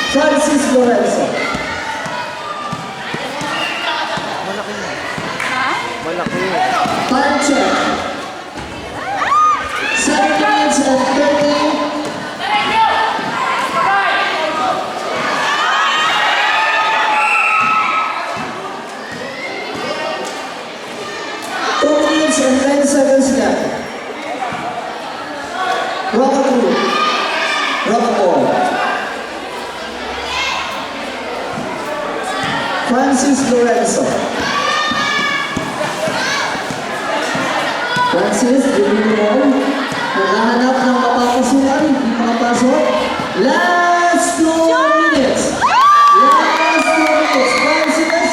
Francis Lorenzo. Malaki na. Ha? Malaki. Time check. 7 minutes and 30. And 10 seconds left. Rockaboo. Rockaball. Francis Lorenzo. Francis, giving the ball. Naghahanap ng mapapasukan. Hindi makapasok. Last 2 minutes. Last 2 minutes. Francis.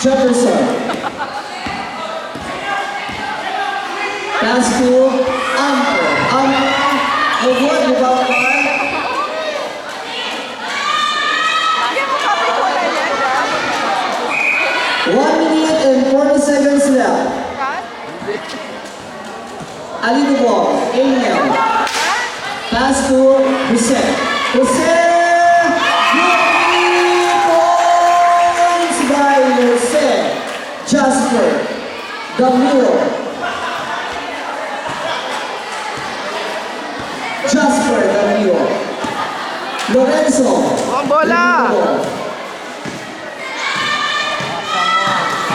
Jefferson. Pass to Amper. Amper. Magod, di ba ako? Hindi mo kapit ko na yan, ha? 1 minute and 40 seconds left. Kat? Ali the ball. Angel. Pass to Jose. Jose! Points by Jose. Jasper. Damiro. Jasper Damiro. Lorenzo. Ang bola!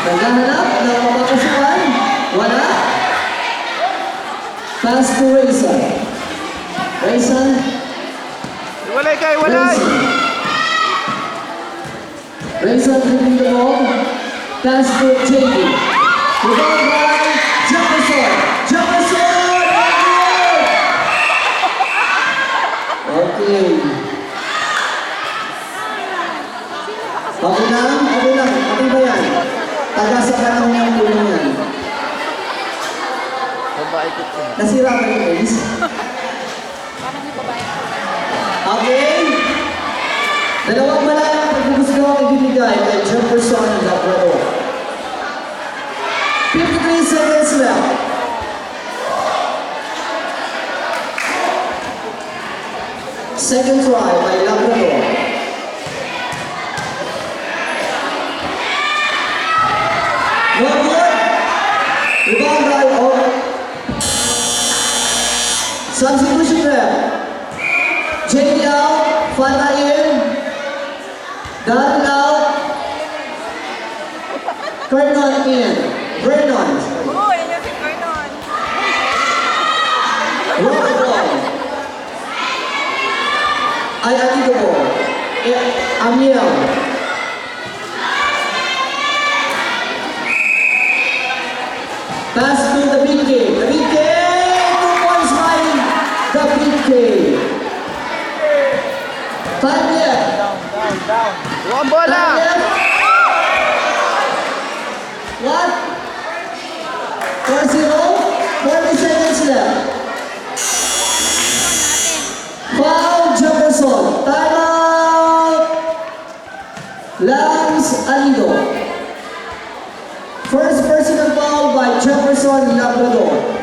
Naghahanap ng mapapasukan. Wala. Pass to Rayson. Rayson. Walay kay, walay! Rayson dribbling the ball. Pass to JD. Rebound by Jefferson. Jefferson! Okay. Okay lang? Okay lang. Okay ba yan? Taga sa panahon ng tulong yan. Babae ko siya. Nasira ba yung face? Parang may babae ko. Okay? Dalawang malayang pagbubusin ko ang ibibigay kay Jefferson Labrador. 53 seconds left. Second try by Labrador. No good. Rebound by Oak. Substitution left. JD out, Fanta in, Darren out, Vernon in, Vernon, Oo, yan yung si Vernon. roll the ball. Ay, ati the ball. Amiel. Pass to the big game. The big game. 2 points by the big game. Time left. Ang bola! Time left. What? 4-0. 40 seconds left. Foul Jefferson. Time out. Lance Alido. First personal foul by Jefferson Labrador.